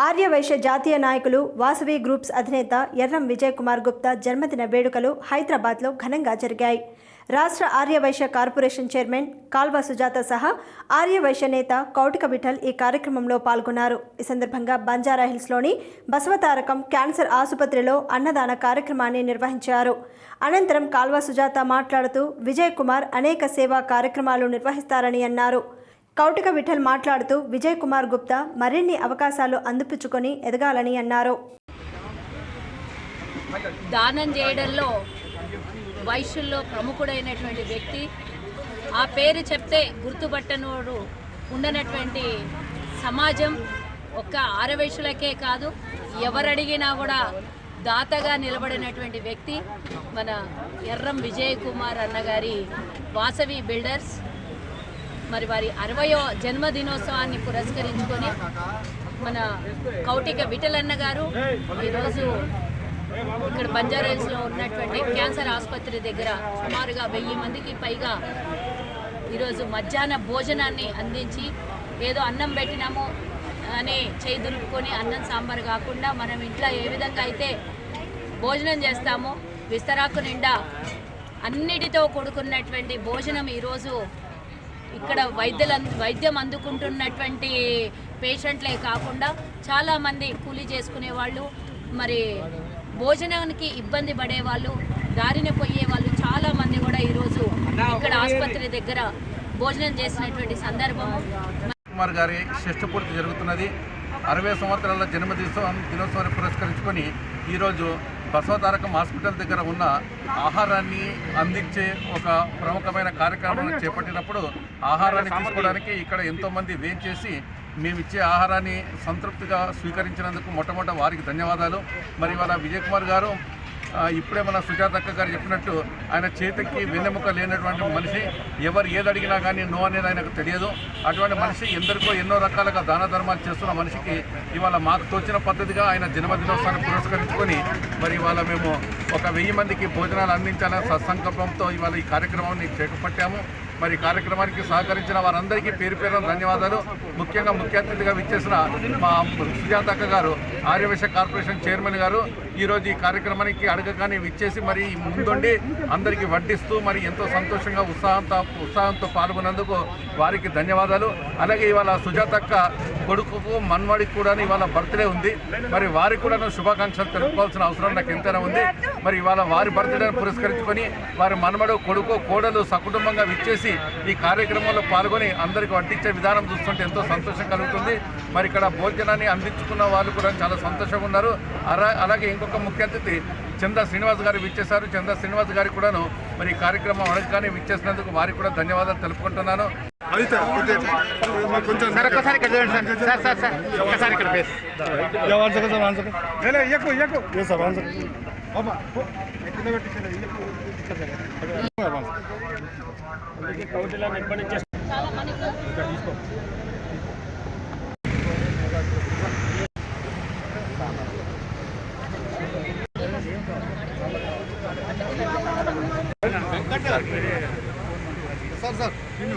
ఆర్యవైశ్య జాతీయ నాయకులు వాసవి గ్రూప్స్ అధినేత ఎర్రం విజయ్ కుమార్ గుప్తా జన్మదిన వేడుకలు హైదరాబాద్లో ఘనంగా జరిగాయి. రాష్ట్ర ఆర్యవైశ్య కార్పొరేషన్ చైర్మన్ కాల్వ సుజాత సహా ఆర్యవైశ్య నేత కౌటిక విఠల్ ఈ కార్యక్రమంలో పాల్గొన్నారు. ఈ సందర్భంగా బంజారాహిల్స్లోని బసవతారకం క్యాన్సర్ ఆసుపత్రిలో అన్నదాన కార్యక్రమాన్ని నిర్వహించారు. అనంతరం కాల్వ సుజాత మాట్లాడుతూ విజయ్ కుమార్ అనేక సేవా కార్యక్రమాలు నిర్వహిస్తారని అన్నారు. కౌటిక విఠల్ మాట్లాడుతూ విజయ్ కుమార్ గుప్తా మరిన్ని అవకాశాలు అందిపుచ్చుకొని ఎదగాలని అన్నారు. దానం చేయడంలో వైశ్యుల్లో ప్రముఖుడైనటువంటి వ్యక్తి, ఆ పేరు చెప్తే గుర్తుపట్టనోడు ఉండనటువంటి సమాజం ఒక్క ఆర్యవైశ్యులకే కాదు, ఎవరడిగినా కూడా దాతగా నిలబడినటువంటి వ్యక్తి మన ఎర్రం విజయ్ కుమార్ అన్నగారి వాసవి బిల్డర్స్. మరి వారి 60వ జన్మదినోత్సవాన్ని పురస్కరించుకొని మన కౌటిక విఠలన్న గారు ఈరోజు ఇక్కడ బంజారాహిల్స్లో ఉన్నటువంటి క్యాన్సర్ ఆసుపత్రి దగ్గర సుమారుగా 1000 మందికి పైగా ఈరోజు మధ్యాహ్న భోజనాన్ని అందించి, ఏదో అన్నం పెట్టినాము అని చేయి దులుపుకొని అన్నం సాంబార్ కాకుండా మనం ఇంట్లో ఏ విధంగా అయితే భోజనం చేస్తామో విస్తరాకు నిండా అన్నిటితో కూడుకున్నటువంటి భోజనం ఈరోజు ఇక్కడ వైద్యం అందుకుంటున్నటువంటి పేషెంట్లే కాకుండా చాలామంది కూలీ చేసుకునే వాళ్ళు, మరి భోజనానికి ఇబ్బంది పడేవాళ్ళు, దారిన పోయే వాళ్ళు చాలామంది కూడా ఈరోజు ఇక్కడ ఆసుపత్రి దగ్గర భోజనం చేసినటువంటి సందర్భం. కుమార్ గారి షష్ఠపూర్తి జరుగుతున్నది. 60 సంవత్సరాల దినోత్సవాన్ని పురస్కరించుకొని ఈరోజు బసవతారకం హాస్పిటల్ దగ్గర ఉన్న ఆహారాన్ని అందించే ఒక ప్రముఖమైన కార్యక్రమాన్ని చేపట్టినప్పుడు ఆహారాన్ని తీసుకోవడానికి ఇక్కడ ఎంతోమంది వెయిట్ చేసి మేము ఇచ్చే ఆహారాన్ని సంతృప్తిగా స్వీకరించినందుకు మొట్టమొదట వారికి ధన్యవాదాలు. మరి వాళ్ళ విజయ్ కుమార్ గారు ఇప్పుడే మన సుజాతక్క గారు చెప్పినట్టు ఆయన చేతికి వెన్నెముక లేనటువంటి మనిషి, ఎవరు ఏది అడిగినా కానీ నో అనేది ఆయనకు తెలియదు. అటువంటి మనిషి ఎందరికో ఎన్నో రకాలుగా దాన ధర్మాలు చేస్తున్న మనిషికి ఇవాళ మాకు తోచిన పద్ధతిగా ఆయన జన్మదినోత్సవాన్ని పురస్కరించుకొని మరి ఇవాళ మేము ఒక 1000 మందికి భోజనాలు అందించాలనే సత్సంకల్పంతో ఇవాళ ఈ కార్యక్రమాన్ని చేపట్టాము. మరి కార్యక్రమానికి సహకరించిన వారందరికీ పేరు పేరున ధన్యవాదాలు. ముఖ్యంగా ముఖ్య అతిథిగా విచ్చేసిన మా సుజాతక్క గారు, ఆర్యవైశ్య కార్పొరేషన్ చైర్మన్ గారు, ఈరోజు ఈ కార్యక్రమానికి అడగగానే విచ్చేసి మరి ముందుండి అందరికీ వడ్డిస్తూ మరి ఎంతో సంతోషంగా ఉత్సాహంతో పాల్గొన్నందుకు వారికి ధన్యవాదాలు. అలాగే ఇవాళ సుజాతక్క కొడుకుకు మన్మడికి కూడా ఇవాళ బర్త్డే ఉంది. మరి వారికి కూడా శుభాకాంక్షలు తెలుపుకోవాల్సిన అవసరం నాకు ఎంతైనా ఉంది. మరి ఇవాళ వారి బర్త్డేని పురస్కరించుకొని వారి మన్మడు, కొడుకు, కోడలు సకుటుంబంగా విచ్చేసి ఈ కార్యక్రమంలో పాల్గొని అందరికీ వడ్డించే విధానం చూస్తుంటే ఎంతో సంతోషం కలుగుతుంది. మరి ఇక్కడ భోజనాన్ని అందించుకున్న వాళ్ళు కూడా చాలా సంతోషంగా ఉన్నారు. అలాగే ఇంకొక ముఖ్య అతిథి చందా శ్రీనివాస్ గారు విచ్చేశారు. చందా శ్రీనివాస్ గారికి కూడాను మరి ఈ కార్యక్రమం అడగగానే విచ్చేసినందుకు వారికి కూడా ధన్యవాదాలు తెలుపుకుంటున్నాను. చాలా